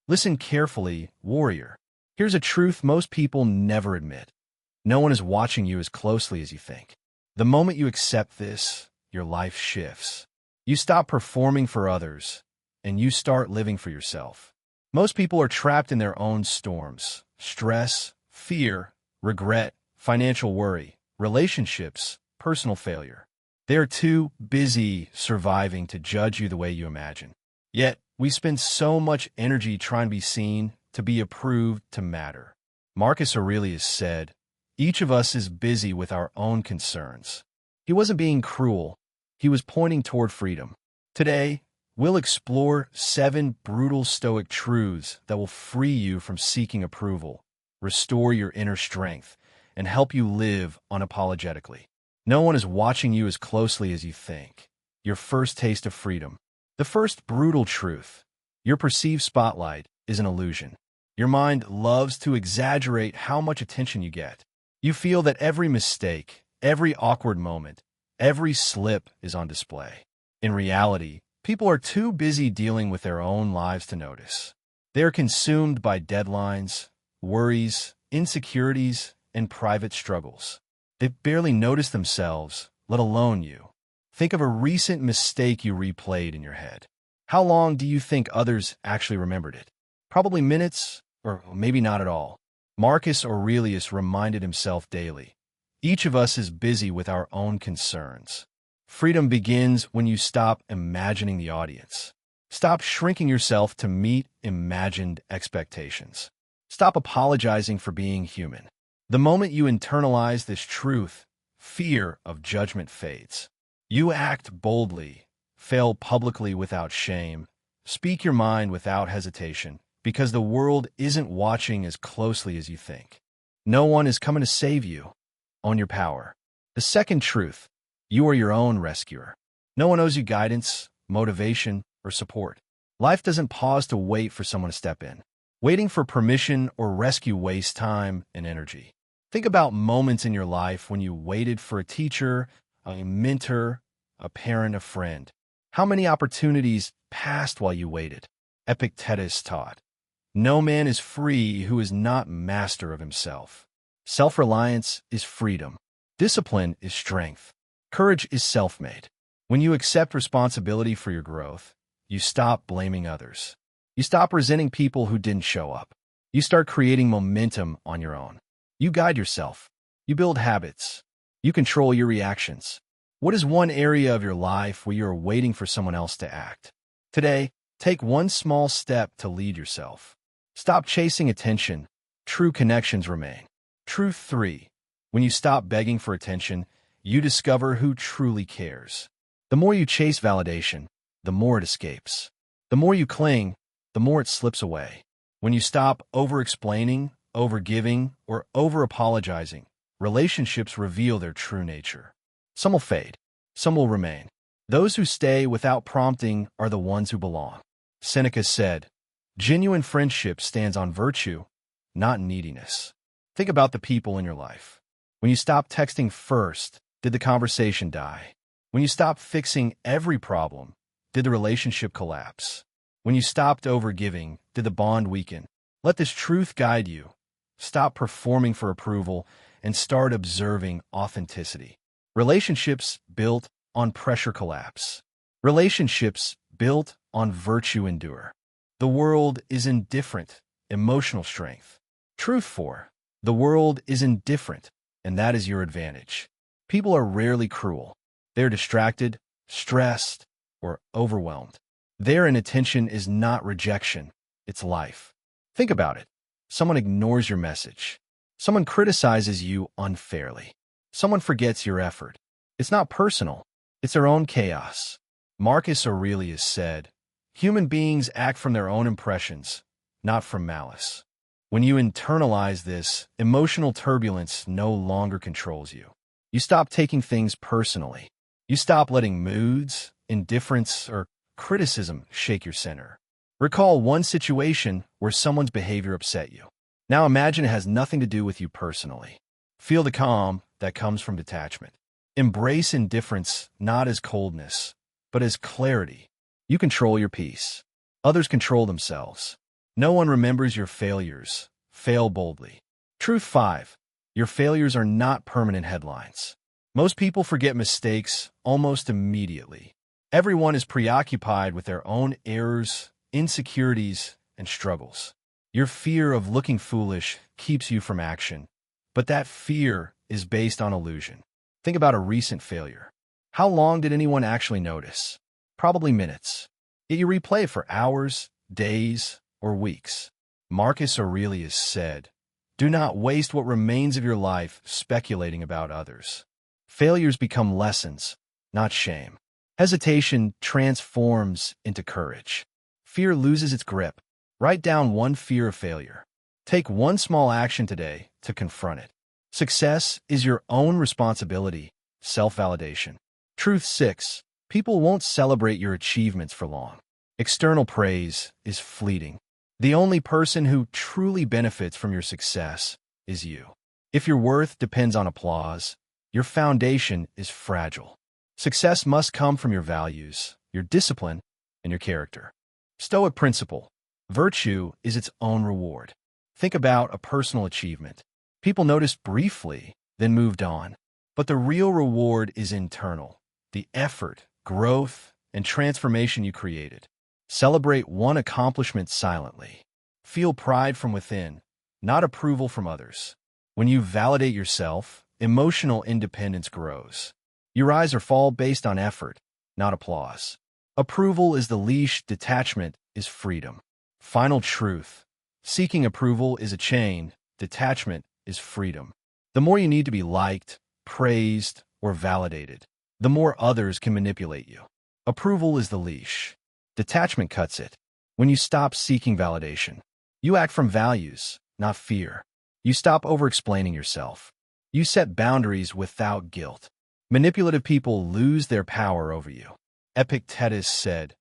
Listen carefully, warrior. Here's a truth most people never admit. No one is watching you as closely as you think. The moment you accept this, your life shifts. You stop performing for others, and you start living for yourself. Most people are trapped in their own storms: stress, fear, regret, financial worry, relationships, personal failure. They are too busy surviving to judge you the way you imagine. Yet, we spend so much energy trying to be seen, to be approved, to matter. Marcus Aurelius said, "Each of us is busy with our own concerns." He wasn't being cruel. He was pointing toward freedom. Today, we'll explore 7 brutal Stoic truths that will free you from seeking approval, restore your inner strength, and help you live unapologetically. No one is watching you as closely as you think. Your first taste of freedom. The first brutal truth: your perceived spotlight is an illusion. Your mind loves to exaggerate how much attention you get. You feel that every mistake, every awkward moment, every slip is on display. In reality, people are too busy dealing with their own lives to notice. They are consumed by deadlines, worries, insecurities, and private struggles. They barely notice themselves, let alone you. Think of a recent mistake you replayed in your head. How long do you think others actually remembered it? Probably minutes, or maybe not at all. Marcus Aurelius reminded himself daily, each of us is busy with our own concerns. Freedom begins when you stop imagining the audience. Stop shrinking yourself to meet imagined expectations. Stop apologizing for being human. The moment you internalize this truth, fear of judgment fades. You act boldly, fail publicly without shame, speak your mind without hesitation, because the world isn't watching as closely as you think. No one is coming to save you. Own your power. The second truth: you are your own rescuer. No one owes you guidance, motivation, or support. Life doesn't pause to wait for someone to step in. Waiting for permission or rescue wastes time and energy. Think about moments in your life when you waited for a teacher, a mentor, a parent, a friend. How many opportunities passed while you waited? Epictetus taught, "No man is free who is not master of himself." Self-reliance is freedom. Discipline is strength. Courage is self-made. When you accept responsibility for your growth, you stop blaming others. You stop resenting people who didn't show up. You start creating momentum on your own. You guide yourself. You build habits. You control your reactions. What is one area of your life where you are waiting for someone else to act? Today, take one small step to lead yourself. Stop chasing attention. True connections remain. Truth 3. When you stop begging for attention, you discover who truly cares. The more you chase validation, the more it escapes. The more you cling, the more it slips away. When you stop over-explaining, over-giving, or over-apologizing, relationships reveal their true nature. Some will fade, some will remain. Those who stay without prompting are the ones who belong. Seneca said, "Genuine friendship stands on virtue, not neediness." Think about the people in your life. When you stopped texting first, did the conversation die? When you stopped fixing every problem, did the relationship collapse? When you stopped overgiving, did the bond weaken? Let this truth guide you. Stop performing for approval and start observing authenticity. Relationships built on pressure collapse. Relationships built on virtue endure. The world is indifferent, emotional strength. Truth 4. The world is indifferent, and that is your advantage. People are rarely cruel. They're distracted, stressed, or overwhelmed. Their inattention is not rejection, it's life. Think about it. Someone ignores your message. Someone criticizes you unfairly. Someone forgets your effort. It's not personal. It's their own chaos. Marcus Aurelius said, "Human beings act from their own impressions, not from malice." When you internalize this, emotional turbulence no longer controls you. You stop taking things personally. You stop letting moods, indifference, or criticism shake your center. Recall one situation where someone's behavior upset you. Now imagine it has nothing to do with you personally. Feel the calm that comes from detachment. Embrace indifference not as coldness, but as clarity. You control your peace. Others control themselves. No one remembers your failures. Fail boldly. Truth 5. Your failures are not permanent headlines. Most people forget mistakes almost immediately. Everyone is preoccupied with their own errors, insecurities, and struggles. Your fear of looking foolish keeps you from action, but that fear is based on illusion. Think about a recent failure. How long did anyone actually notice? Probably minutes. Yet you replay it for hours, days, or weeks. Marcus Aurelius said, "Do not waste what remains of your life speculating about others." Failures become lessons, not shame. Hesitation transforms into courage. Fear loses its grip. Write down one fear of failure. Take one small action today to confront it. Success is your own responsibility. Self-validation. Truth 6. People won't celebrate your achievements for long. External praise is fleeting. The only person who truly benefits from your success is you. If your worth depends on applause, your foundation is fragile. Success must come from your values, your discipline, and your character. Stoic principle. Virtue is its own reward. Think about a personal achievement. People noticed briefly, then moved on. But the real reward is internal. The effort, growth, and transformation you created. Celebrate one accomplishment silently. Feel pride from within, not approval from others. When you validate yourself, emotional independence grows. You rise or fall based on effort, not applause. Approval is the leash, detachment is freedom. Final truth. Seeking approval is a chain, detachment is freedom. The more you need to be liked, praised, or validated, the more others can manipulate you. Approval is the leash. Detachment cuts it. When you stop seeking validation, you act from values, not fear. You stop over-explaining yourself. You set boundaries without guilt. Manipulative people lose their power over you. Epictetus said,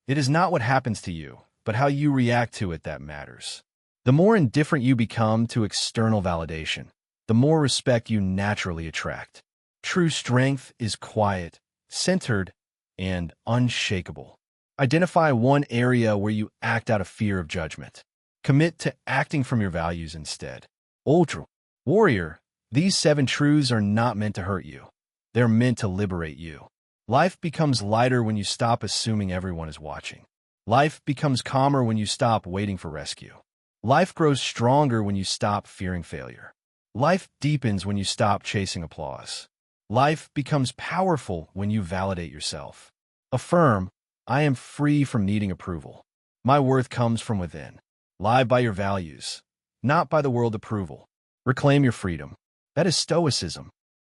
"It is not what happens to you, but how you react to it that matters." The more indifferent you become to external validation, the more respect you naturally attract. True strength is quiet, centered, and unshakable. Identify one area where you act out of fear of judgment. Commit to acting from your values instead. Ultra warrior, these 7 truths are not meant to hurt you. They're meant to liberate you. Life becomes lighter when you stop assuming everyone is watching. Life becomes calmer when you stop waiting for rescue. Life grows stronger when you stop fearing failure. Life deepens when you stop chasing applause. Life becomes powerful when you validate yourself. Affirm, "I am free from needing approval. My worth comes from within." Live by your values, not by the world approval. Reclaim your freedom. That is Stoicism.